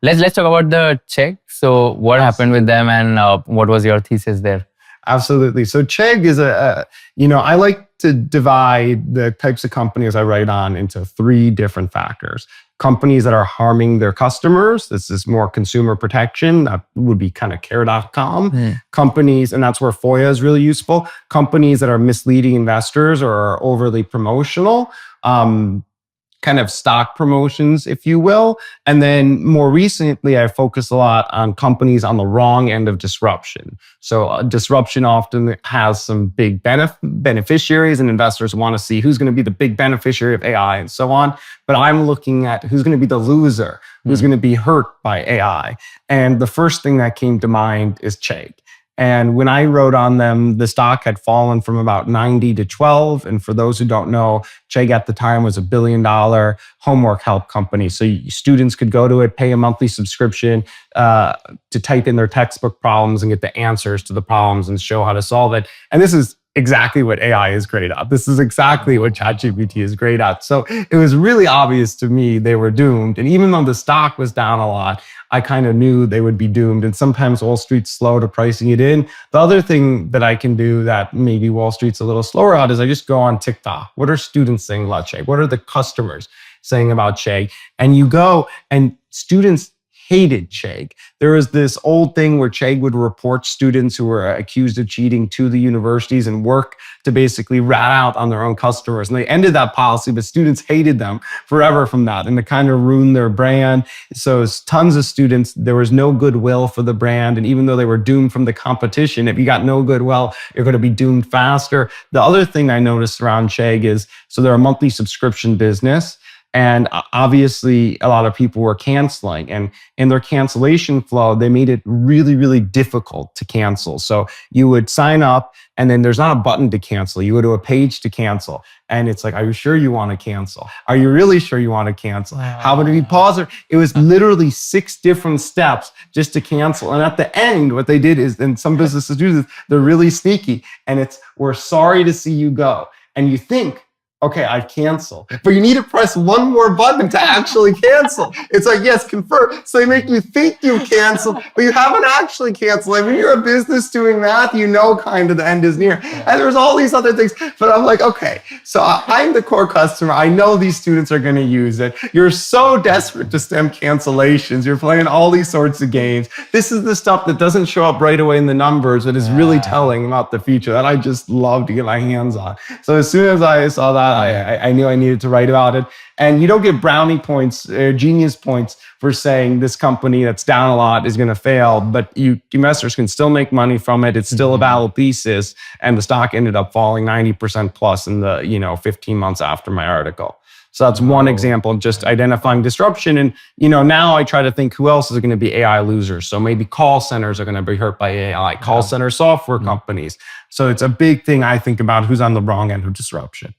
Let's talk about the Chegg. So what happened with them, and what was your thesis there? Absolutely. So Chegg is I like to divide the types of companies I write on into three different factors. Companies that are harming their customers. This is more consumer protection. That would be kind of care.com. Companies, and that's where FOIA is really useful. Companies that are misleading investors or are overly promotional. Kind of stock promotions, if you will. And then more recently, I focus a lot on companies on the wrong end of disruption. So disruption often has some big beneficiaries, and investors want to see who's going to be the big beneficiary of AI and so on. But I'm looking at who's going to be the loser, who's going to be hurt by AI. And the first thing that came to mind is Chegg. And when I wrote on them, the stock had fallen from about 90 to 12. And for those who don't know, Chegg at the time was $1 billion homework help company. So students could go to it, pay a monthly subscription to type in their textbook problems and get the answers to the problems and show how to solve it. And this is exactly what AI is great at. This is exactly what ChatGPT is great at. So it was really obvious to me they were doomed. And even though the stock was down a lot, I kind of knew they would be doomed. And sometimes Wall Street's slow to pricing it in. The other thing that I can do that maybe Wall Street's a little slower at is I just go on TikTok. What are students saying about Chegg? What are the customers saying about Chegg? And you go, and students hated Chegg. There was this old thing where Chegg would report students who were accused of cheating to the universities and work to basically rat out on their own customers. And they ended that policy, but students hated them forever from that. And it kind of ruined their brand. So tons of students, there was no goodwill for the brand. And even though they were doomed from the competition, if you got no goodwill, you're going to be doomed faster. The other thing I noticed around Chegg is, so they're a monthly subscription business. And obviously, a lot of people were canceling. And in their cancellation flow, they made it really, really difficult to cancel. So you would sign up, and then there's not a button to cancel. You go to a page to cancel. And it's like, are you sure you want to cancel? Are you really sure you want to cancel? How about if you pause it? It was literally 6 different steps just to cancel. And at the end, what they did is, and some businesses do this, they're really sneaky. And it's, we're sorry to see you go. And you think, okay, I've canceled. But you need to press one more button to actually cancel. It's like, yes, confirm. So they make you think you canceled, but you haven't actually canceled. I mean, you're a business doing math, you know kind of the end is near. And there's all these other things. But I'm like, okay, so I'm the core customer. I know these students are going to use it. You're so desperate to stem cancellations. You're playing all these sorts of games. This is the stuff that doesn't show up right away in the numbers, but is really telling about the future that I just love to get my hands on. So as soon as I saw that, I knew I needed to write about it. And you don't get brownie points, genius points for saying this company that's down a lot is going to fail, but investors can still make money from it. It's still a valid thesis. And the stock ended up falling 90% plus in the 15 months after my article. So that's one example of just identifying disruption. And, now I try to think who else is going to be AI losers. So maybe call centers are going to be hurt by AI, call center software companies. So it's a big thing I think about who's on the wrong end of disruption.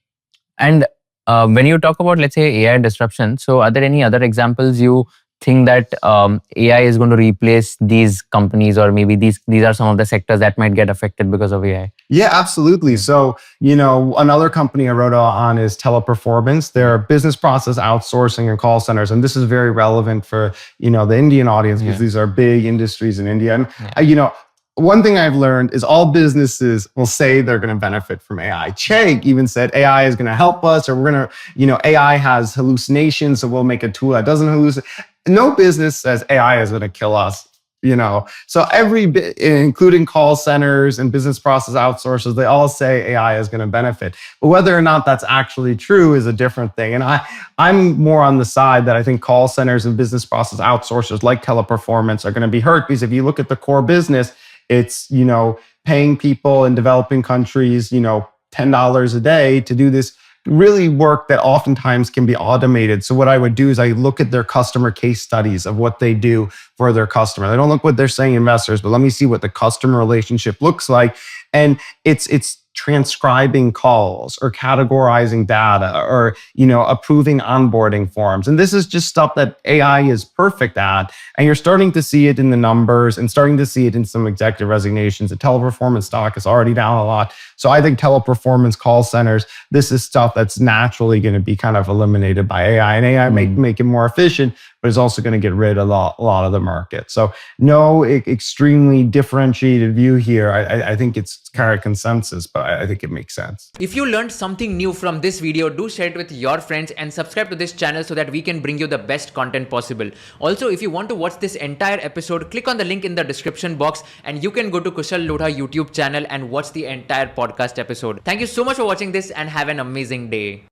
And when you talk about, let's say, AI disruption, so are there any other examples you think that AI is going to replace these companies, or maybe these are some of the sectors that might get affected because of AI? Yeah, absolutely. So, another company I wrote on is Teleperformance. They're business process outsourcing and call centers. And this is very relevant for, the Indian audience, because these are big industries in India. And, one thing I've learned is all businesses will say they're going to benefit from AI. Chegg even said AI is going to help us, or we're going to, AI has hallucinations, so we'll make a tool that doesn't hallucinate. No business says AI is going to kill us. So including call centers and business process outsourcers, they all say AI is going to benefit. But whether or not that's actually true is a different thing. And I'm more on the side that I think call centers and business process outsourcers like Teleperformance are going to be hurt, because if you look at the core business, it's, paying people in developing countries, $10 a day to do this really work that oftentimes can be automated. So what I would do is I look at their customer case studies of what they do for their customer. I don't look what they're saying investors, but let me see what the customer relationship looks like. And it's transcribing calls or categorizing data or, approving onboarding forms. And this is just stuff that AI is perfect at. And you're starting to see it in the numbers and starting to see it in some executive resignations. The Teleperformance stock is already down a lot. So I think Teleperformance call centers, this is stuff that's naturally going to be kind of eliminated by AI. And AI may make it more efficient, but it's also going to get rid of a lot of the market. So no extremely differentiated view here. I think it's current consensus, but I think it makes sense. If you learned something new from this video, do share it with your friends and subscribe to this channel so that we can bring you the best content possible. Also, if you want to watch this entire episode, click on the link in the description box and you can go to Kushal Lodha YouTube channel and watch the entire podcast episode. Thank you so much for watching this and have an amazing day.